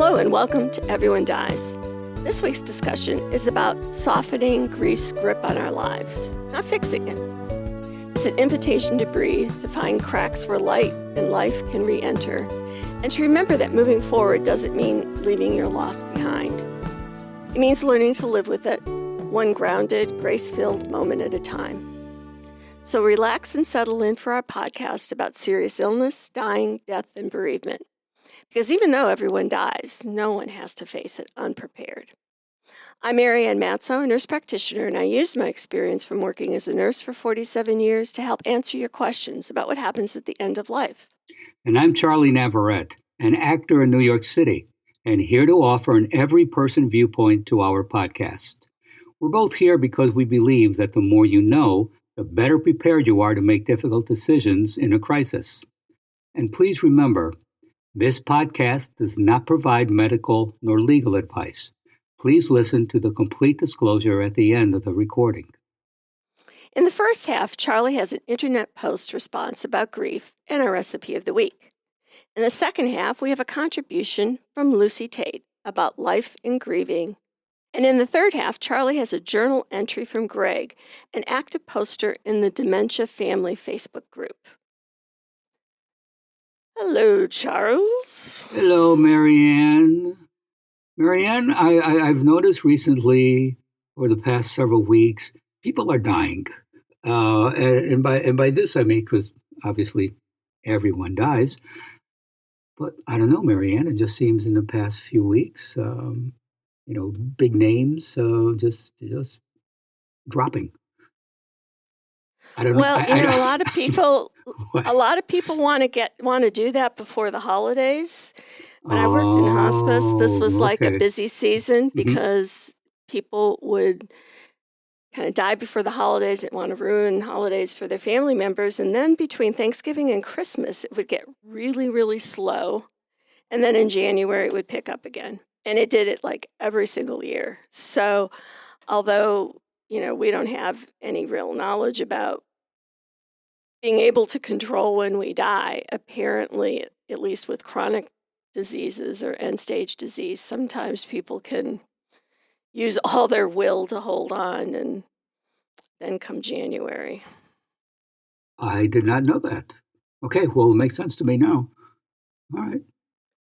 Hello and welcome to Everyone Dies. This week's discussion is about softening grief's grip on our lives, not fixing it. It's an invitation to breathe, to find cracks where light and life can re-enter, and to remember that moving forward doesn't mean leaving your loss behind. It means learning to live with it, one grounded, grace-filled moment at a time. So relax and settle in for our podcast about serious illness, dying, death, and bereavement. Because even though everyone dies, no one has to face it unprepared. I'm Mary Ann Matzo, a nurse practitioner, and I used my experience from working as a nurse for 47 years to help answer your questions about what happens at the end of life. And I'm Charlie Navarrete, an actor in New York City, and here to offer an every-person viewpoint to our podcast. We're both here because we believe that the more you know, the better prepared you are to make difficult decisions in a crisis. And please remember, this podcast does not provide medical nor legal advice. Please listen to the complete disclosure at the end of the recording. In the first half, Charlie has an internet post response about grief and our recipe of the week. In the second half, we have a contribution from Lucy Tate about life and grieving. And in the third half, Charlie has a journal entry from Greg, an active poster in the Dementia Family Facebook group. Hello, Charles. Hello, Marianne. Marianne, I've noticed recently, over the past several weeks, people are dying. And by this, I mean, because obviously everyone dies. But I don't know, Marianne, it just seems in the past few weeks, big names just dropping. I don't know. Well, a lot of people, want to do that before the holidays. When I worked in hospice, this was like a busy season because people would kind of die before the holidays and want to ruin holidays for their family members. And then between Thanksgiving and Christmas, it would get really, really slow. And then in January, it would pick up again. And it did it like every single year. So although, we don't have any real knowledge about being able to control when we die, apparently, at least with chronic diseases or end-stage disease, sometimes people can use all their will to hold on, and then come January. I did not know that. Okay, well, it makes sense to me now. All right,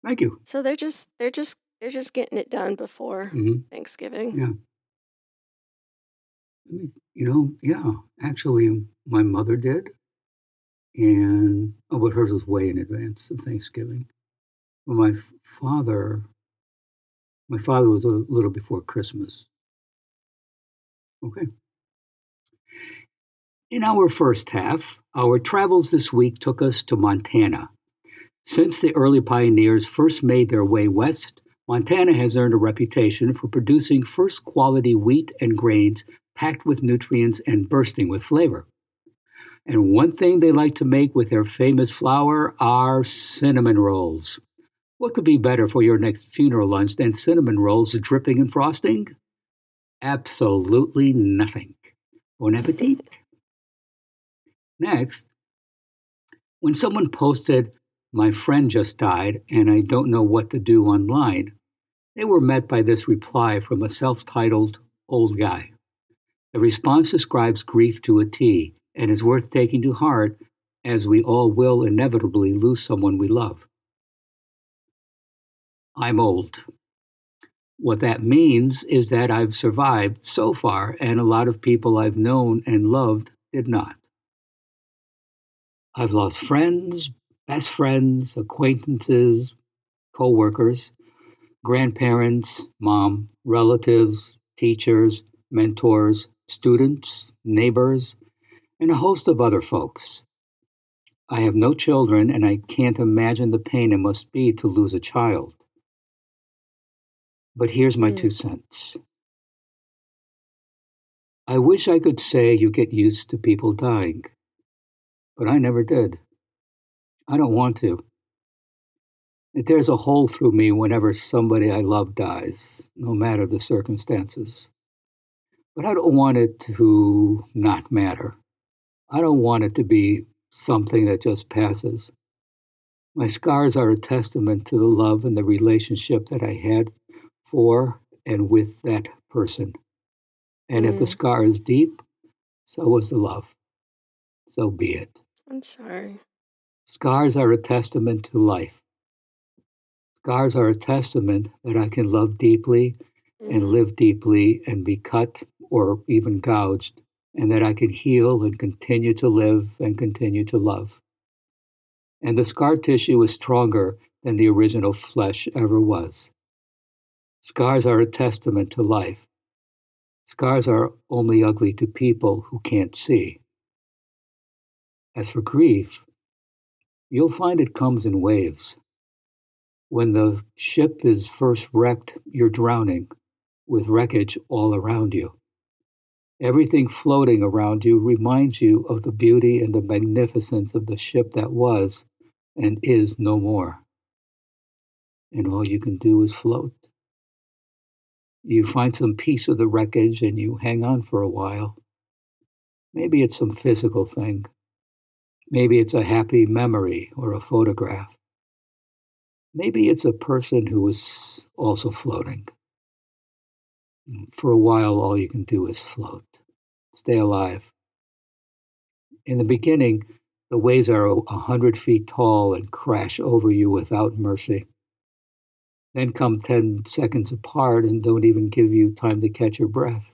thank you. So they're just getting it done before Thanksgiving. Yeah. Actually, my mother did. But hers was way in advance of Thanksgiving. But my father was a little before Christmas. Okay. In our first half, our travels this week took us to Montana. Since the early pioneers first made their way west, Montana has earned a reputation for producing first-quality wheat and grains packed with nutrients and bursting with flavor. And one thing they like to make with their famous flour are cinnamon rolls. What could be better for your next funeral lunch than cinnamon rolls dripping in frosting? Absolutely nothing. Bon appetit. Next, when someone posted, "My friend just died and I don't know what to do" online, they were met by this reply from a self-titled old guy. The response describes grief to a T and is worth taking to heart, as we all will inevitably lose someone we love. I'm old. What that means is that I've survived so far, and a lot of people I've known and loved did not. I've lost friends, best friends, acquaintances, co-workers, grandparents, mom, relatives, teachers, mentors, students, neighbors, and a host of other folks. I have no children, and I can't imagine the pain it must be to lose a child. But here's my 2 cents. I wish I could say you get used to people dying, but I never did. I don't want to. There's a hole through me whenever somebody I love dies, no matter the circumstances. But I don't want it to not matter. I don't want it to be something that just passes. My scars are a testament to the love and the relationship that I had for and with that person. And if the scar is deep, so is the love. So be it. I'm sorry. Scars are a testament to life. Scars are a testament that I can love deeply and live deeply and be cut or even gouged, and that I can heal and continue to live and continue to love. And the scar tissue is stronger than the original flesh ever was. Scars are a testament to life. Scars are only ugly to people who can't see. As for grief, you'll find it comes in waves. When the ship is first wrecked, you're drowning, with wreckage all around you. Everything floating around you reminds you of the beauty and the magnificence of the ship that was and is no more. And all you can do is float. You find some piece of the wreckage and you hang on for a while. Maybe it's some physical thing. Maybe it's a happy memory or a photograph. Maybe it's a person who is also floating. For a while, all you can do is float. Stay alive. In the beginning, the waves are 100 feet tall and crash over you without mercy. Then come 10 seconds apart and don't even give you time to catch your breath.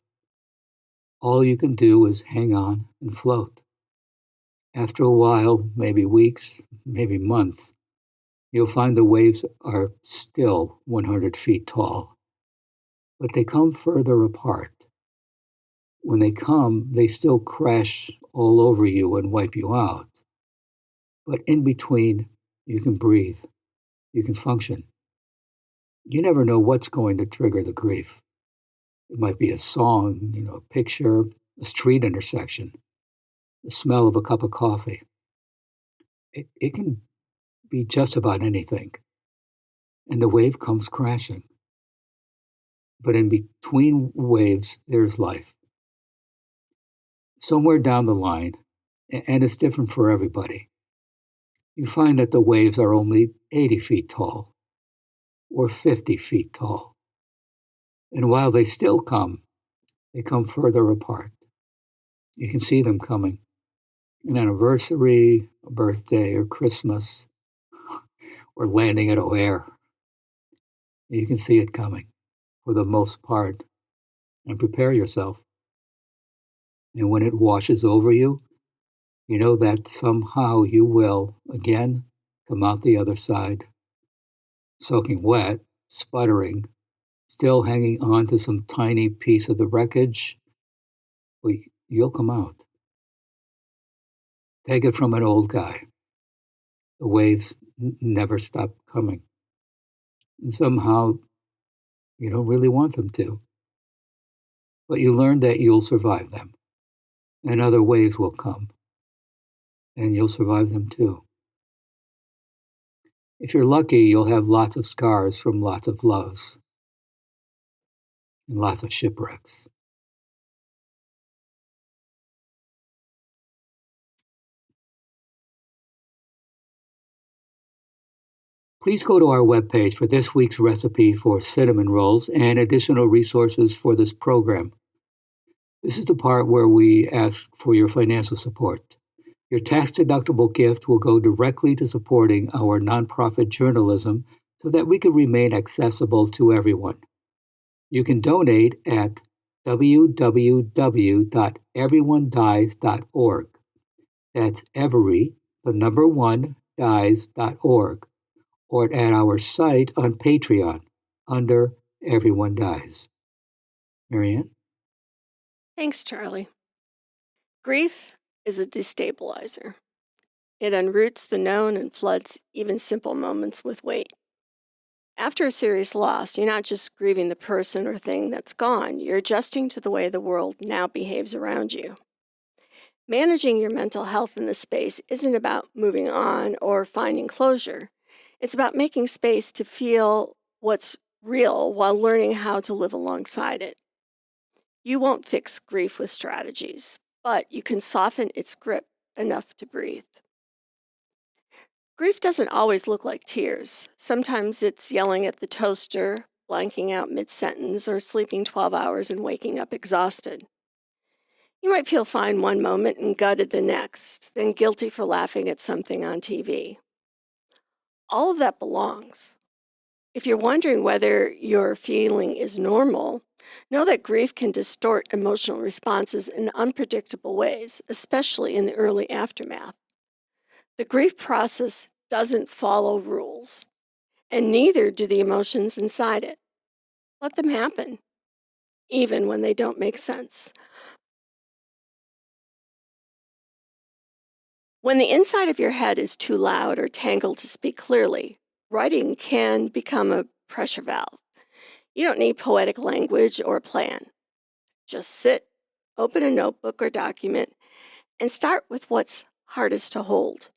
All you can do is hang on and float. After a while, maybe weeks, maybe months, you'll find the waves are still 100 feet tall, but they come further apart. When they come, they still crash all over you and wipe you out. But in between, you can breathe. You can function. You never know what's going to trigger the grief. It might be a song, a picture, a street intersection, the smell of a cup of coffee. It can be just about anything. And the wave comes crashing. But in between waves, there's life. Somewhere down the line, and it's different for everybody, you find that the waves are only 80 feet tall or 50 feet tall. And while they still come, they come further apart. You can see them coming. An anniversary, a birthday, or Christmas, or landing at O'Hare. You can see it coming for the most part, and prepare yourself. And when it washes over you, you know that somehow you will, again, come out the other side, soaking wet, sputtering, still hanging on to some tiny piece of the wreckage, but you'll come out. Take it from an old guy. The waves never stop coming. And somehow you don't really want them to. But you learn that you'll survive them. And other waves will come. And you'll survive them too. If you're lucky, you'll have lots of scars from lots of loves. And lots of shipwrecks. Please go to our webpage for this week's recipe for cinnamon rolls and additional resources for this program. This is the part where we ask for your financial support. Your tax-deductible gift will go directly to supporting our nonprofit journalism so that we can remain accessible to everyone. You can donate at www.everyonedies.org. That's every, the number one, dies.org. Or at our site on Patreon under Everyone Dies. Marianne? Thanks, Charlie. Grief is a destabilizer. It unroots the known and floods even simple moments with weight. After a serious loss, you're not just grieving the person or thing that's gone, you're adjusting to the way the world now behaves around you. Managing your mental health in this space isn't about moving on or finding closure. It's about making space to feel what's real while learning how to live alongside it. You won't fix grief with strategies, but you can soften its grip enough to breathe. Grief doesn't always look like tears. Sometimes it's yelling at the toaster, blanking out mid-sentence, or sleeping 12 hours and waking up exhausted. You might feel fine one moment and gutted the next, then guilty for laughing at something on TV. All of that belongs. If you're wondering whether your feeling is normal, know that grief can distort emotional responses in unpredictable ways, especially in the early aftermath. The grief process doesn't follow rules, and neither do the emotions inside it. Let them happen, even when they don't make sense. When the inside of your head is too loud or tangled to speak clearly, writing can become a pressure valve. You don't need poetic language or a plan. Just sit, open a notebook or document, and start with what's hardest to hold.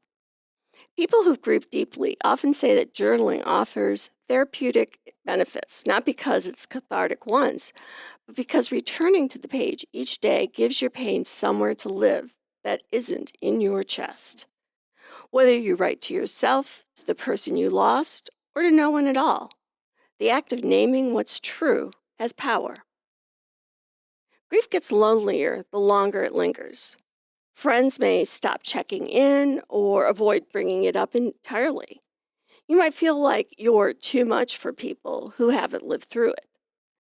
People who've grieved deeply often say that journaling offers therapeutic benefits, not because it's cathartic once, but because returning to the page each day gives your pain somewhere to live that isn't in your chest. Whether you write to yourself, to the person you lost, or to no one at all, the act of naming what's true has power. Grief gets lonelier the longer it lingers. Friends may stop checking in or avoid bringing it up entirely. You might feel like you're too much for people who haven't lived through it.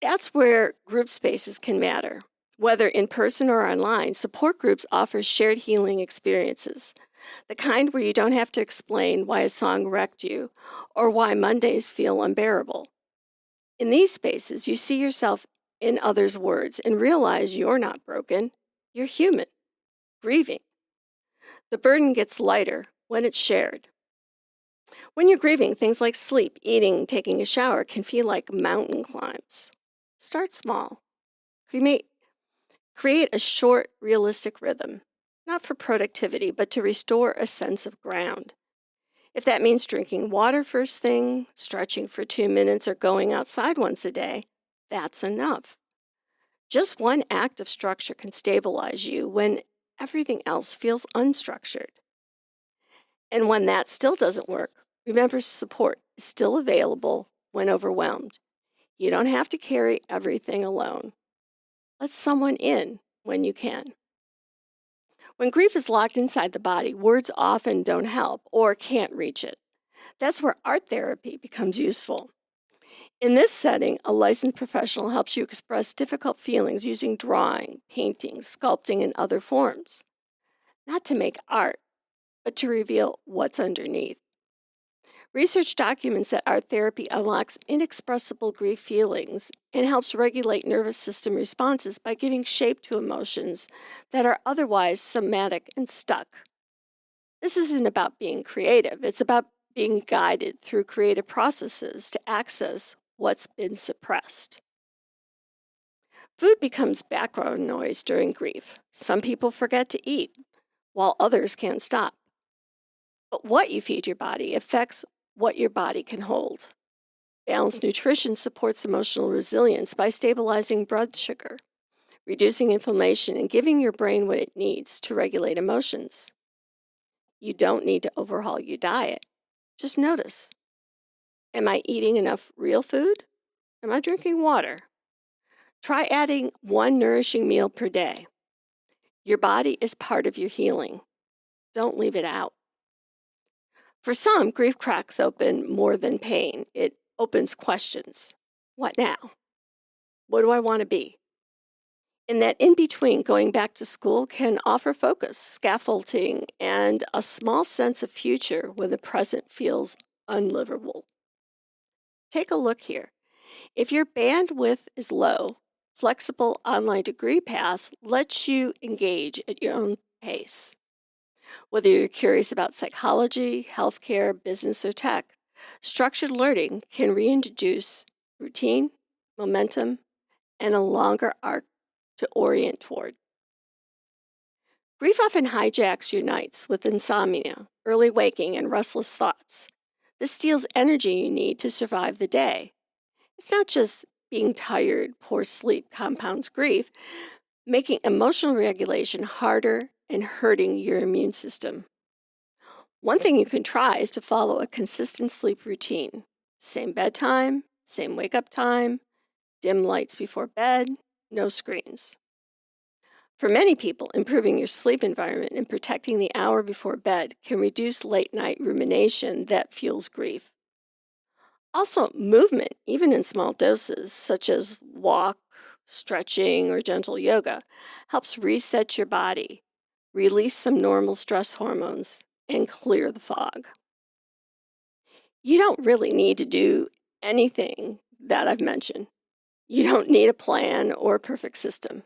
That's where group spaces can matter. Whether in person or online, support groups offer shared healing experiences, the kind where you don't have to explain why a song wrecked you or why Mondays feel unbearable. In these spaces, you see yourself in others' words and realize you're not broken, you're human, grieving. The burden gets lighter when it's shared. When you're grieving, things like sleep, eating, taking a shower can feel like mountain climbs. Start small. Create a short, realistic rhythm, not for productivity, but to restore a sense of ground. If that means drinking water first thing, stretching for 2 minutes, or going outside once a day, that's enough. Just one act of structure can stabilize you when everything else feels unstructured. And when that still doesn't work, remember support is still available when overwhelmed. You don't have to carry everything alone. Let someone in when you can. When grief is locked inside the body, words often don't help or can't reach it. That's where art therapy becomes useful. In this setting, a licensed professional helps you express difficult feelings using drawing, painting, sculpting, and other forms. Not to make art, but to reveal what's underneath. Research documents that art therapy unlocks inexpressible grief feelings and helps regulate nervous system responses by giving shape to emotions that are otherwise somatic and stuck. This isn't about being creative, it's about being guided through creative processes to access what's been suppressed. Food becomes background noise during grief. Some people forget to eat, while others can't stop. But what you feed your body affects what your body can hold. Balanced nutrition supports emotional resilience by stabilizing blood sugar, reducing inflammation, and giving your brain what it needs to regulate emotions. You don't need to overhaul your diet. Just notice. Am I eating enough real food? Am I drinking water? Try adding one nourishing meal per day. Your body is part of your healing. Don't leave it out. For some, grief cracks open more than pain. It opens questions. What now? What do I want to be? In that in-between, going back to school can offer focus, scaffolding, and a small sense of future when the present feels unlivable. Take a look here. If your bandwidth is low, flexible online degree paths lets you engage at your own pace. Whether you're curious about psychology, healthcare, business, or tech, structured learning can reintroduce routine, momentum, and a longer arc to orient toward. Grief often hijacks your nights with insomnia, early waking, and restless thoughts. This steals energy you need to survive the day. It's not just being tired, poor sleep compounds grief, making emotional regulation harder and hurting your immune system. One thing you can try is to follow a consistent sleep routine. Same bedtime, same wake-up time, dim lights before bed, no screens. For many people, improving your sleep environment and protecting the hour before bed can reduce late-night rumination that fuels grief. Also, movement, even in small doses, such as walk, stretching, or gentle yoga, helps reset your body, release some normal stress hormones, and clear the fog. You don't really need to do anything that I've mentioned. You don't need a plan or a perfect system.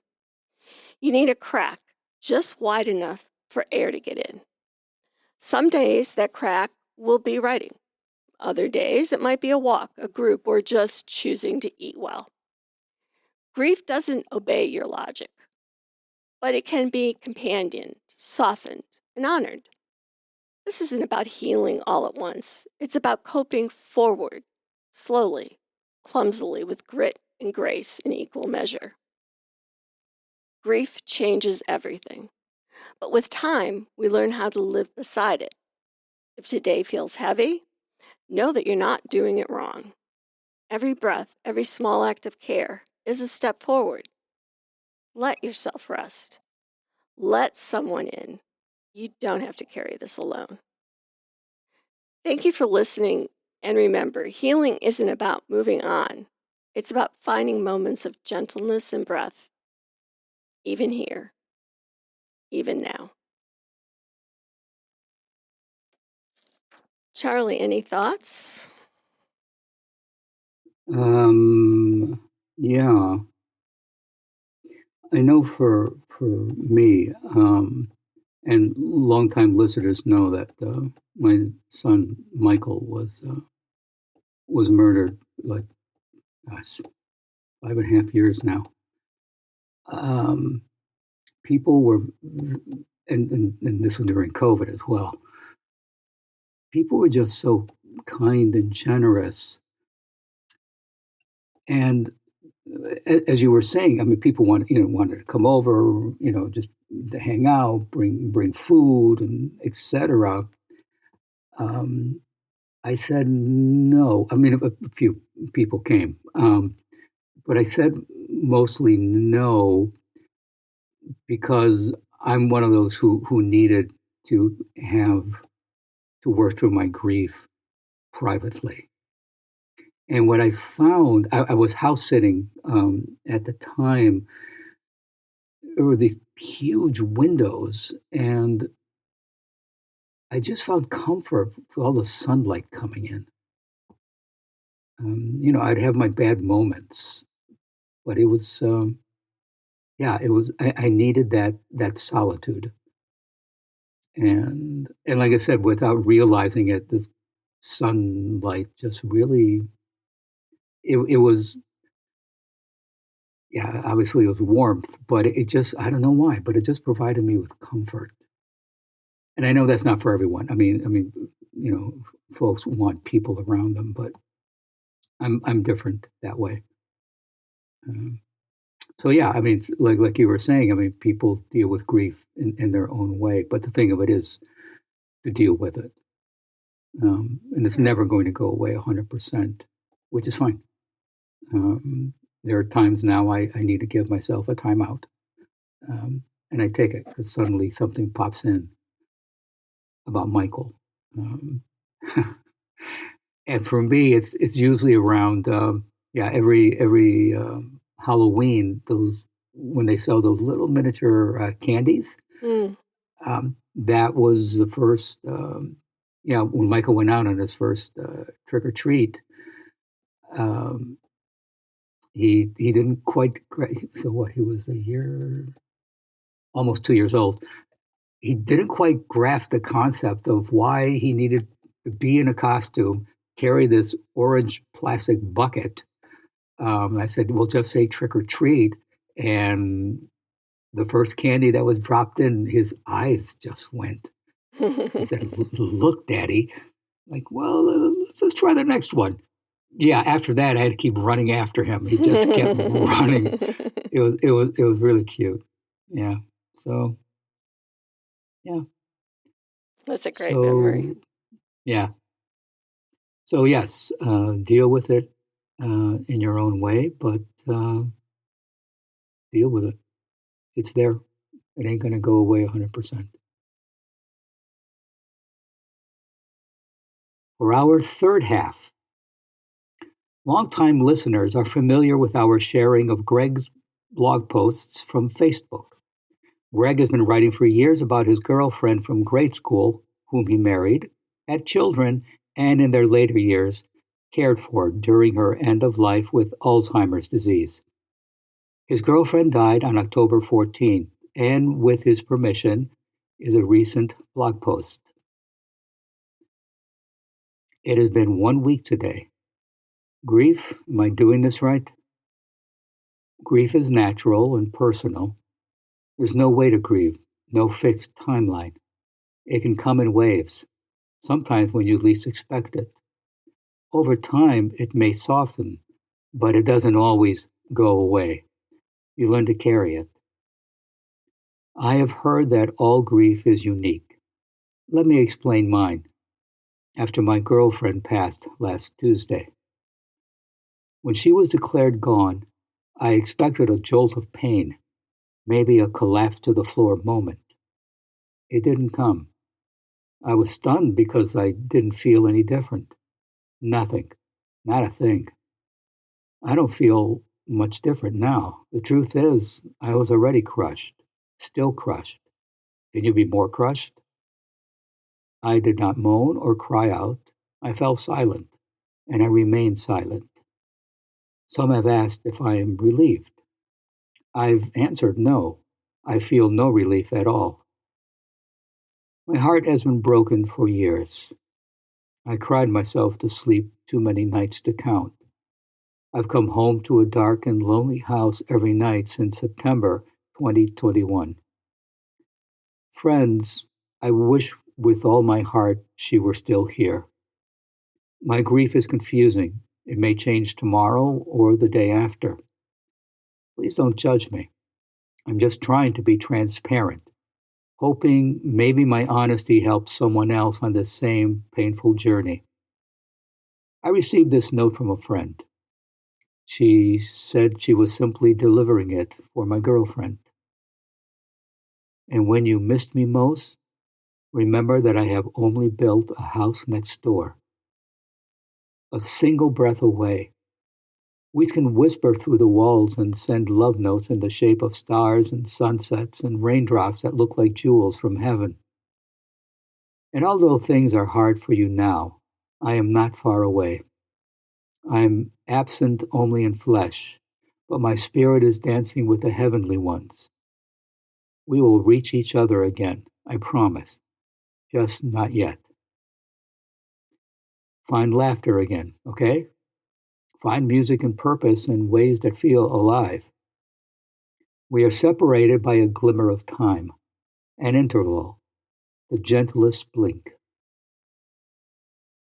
You need a crack just wide enough for air to get in. Some days that crack will be writing. Other days it might be a walk, a group, or just choosing to eat well. Grief doesn't obey your logic, but it can be companioned, softened, and honored. This isn't about healing all at once. It's about coping forward, slowly, clumsily, with grit and grace in equal measure. Grief changes everything, but with time, we learn how to live beside it. If today feels heavy, know that you're not doing it wrong. Every breath, every small act of care is a step forward. Let yourself rest. Let someone in. You don't have to carry this alone. Thank you for listening, and remember, healing isn't about moving on. It's about finding moments of gentleness and breath, even here, even now. Charlie, any thoughts? Yeah, I know for me, and longtime listeners know that my son Michael was murdered, like, gosh, 5.5 years now. People were, and this was during COVID as well. People were just so kind and generous, and as you were saying, I mean, people wanted to come over, just to hang out, bring food, and etc. I said no. I mean, a few people came, but I said mostly no because I'm one of those who needed to have to work through my grief privately. And what I found, I was house sitting at the time. There were these huge windows, and I just found comfort with all the sunlight coming in. I'd have my bad moments, but it was, it was. I needed that solitude, and like I said, without realizing it, the sunlight just really. It was, yeah. Obviously, it was warmth, but it just. I don't know why, but it just provided me with comfort. And I know that's not for everyone. I mean, folks want people around them, but I'm different that way. So yeah, I mean, it's like you were saying, I mean, people deal with grief in their own way, but the thing of it is to deal with it, and it's never going to go away 100%, which is fine. There are times now I need to give myself a timeout, and I take it because suddenly something pops in about Michael. Um, and for me, it's usually around every Halloween, those when they sell those little miniature candies. Mm. That was the first. When Michael went out on his first trick or treat, um, he didn't quite. So what? He was almost 2 years old. He didn't quite grasp the concept of why he needed to be in a costume, carry this orange plastic bucket. I said, "We'll just say trick or treat." And the first candy that was dropped in, his eyes just went. He said, "Look, Daddy." Like, well, let's try the next one. Yeah, after that, I had to keep running after him. He just kept running. It was really cute. Yeah. So, yeah. That's a great memory. Yeah. So yes, deal with it in your own way, but deal with it. It's there. It ain't going to go away 100%. For our third half, longtime listeners are familiar with our sharing of Greg's blog posts from Facebook. Greg has been writing for years about his girlfriend from grade school, whom he married, had children, and in their later years, cared for during her end of life with Alzheimer's disease. His girlfriend died on October 14th, and with his permission, is a recent blog post. It has been 1 week today. Grief, am I doing this right? Grief is natural and personal. There's no way to grieve, no fixed timeline. It can come in waves, sometimes when you least expect it. Over time, it may soften, but it doesn't always go away. You learn to carry it. I have heard that all grief is unique. Let me explain mine. After my girlfriend passed last Tuesday. When she was declared gone, I expected a jolt of pain, maybe a collapse to the floor moment. It didn't come. I was stunned because I didn't feel any different. Nothing. Not a thing. I don't feel much different now. The truth is, I was already crushed, still crushed. Can you be more crushed? I did not moan or cry out. I fell silent, and I remained silent. Some have asked if I am relieved. I've answered no. I feel no relief at all. My heart has been broken for years. I cried myself to sleep too many nights to count. I've come home to a dark and lonely house every night since September 2021. Friends, I wish with all my heart she were still here. My grief is confusing. It may change tomorrow or the day after. Please don't judge me. I'm just trying to be transparent, hoping maybe my honesty helps someone else on this same painful journey. I received this note from a friend. She said she was simply delivering it for my girlfriend. And when you missed me most, remember that I have only built a house next door, a single breath away. We can whisper through the walls and send love notes in the shape of stars and sunsets and raindrops that look like jewels from heaven. And although things are hard for you now, I am not far away. I am absent only in flesh, but my spirit is dancing with the heavenly ones. We will reach each other again, I promise, just not yet. Find laughter again, okay? Find music and purpose in ways that feel alive. We are separated by a glimmer of time, an interval, the gentlest blink.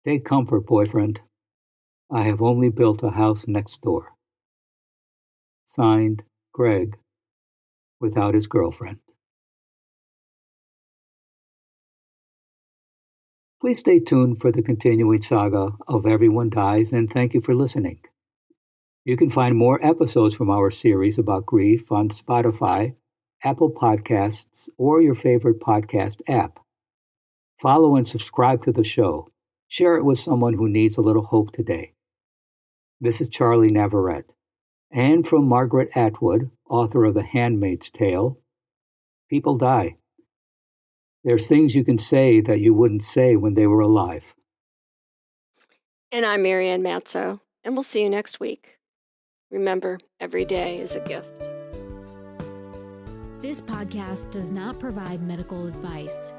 Take comfort, boyfriend. I have only built a house next door. Signed, Greg, without his girlfriend. Please stay tuned for the continuing saga of Everyone Dies, and thank you for listening. You can find more episodes from our series about grief on Spotify, Apple Podcasts, or your favorite podcast app. Follow and subscribe to the show. Share it with someone who needs a little hope today. This is Charlie Navarrete. And from Margaret Atwood, author of The Handmaid's Tale, people die. There's things you can say that you wouldn't say when they were alive. And I'm Marianne Matzo, and we'll see you next week. Remember, every day is a gift. This podcast does not provide medical advice.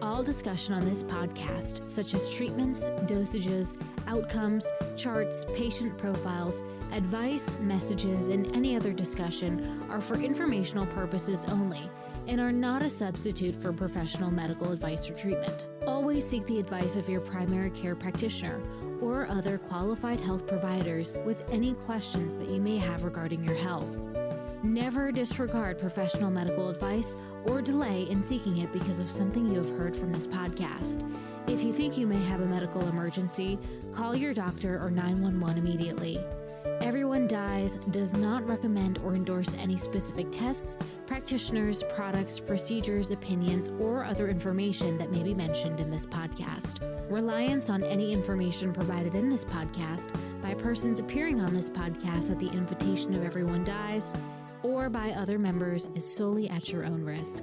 All discussion on this podcast, such as treatments, dosages, outcomes, charts, patient profiles, advice, messages, and any other discussion are for informational purposes only and are not a substitute for professional medical advice or treatment. Always seek the advice of your primary care practitioner or other qualified health providers with any questions that you may have regarding your health. Never disregard professional medical advice or delay in seeking it because of something you have heard from this podcast. If you think you may have a medical emergency, call your doctor or 911 immediately. Everyone Dies does not recommend or endorse any specific tests, practitioners, products, procedures, opinions, or other information that may be mentioned in this podcast. Reliance on any information provided in this podcast by persons appearing on this podcast at the invitation of Everyone Dies or by other members is solely at your own risk.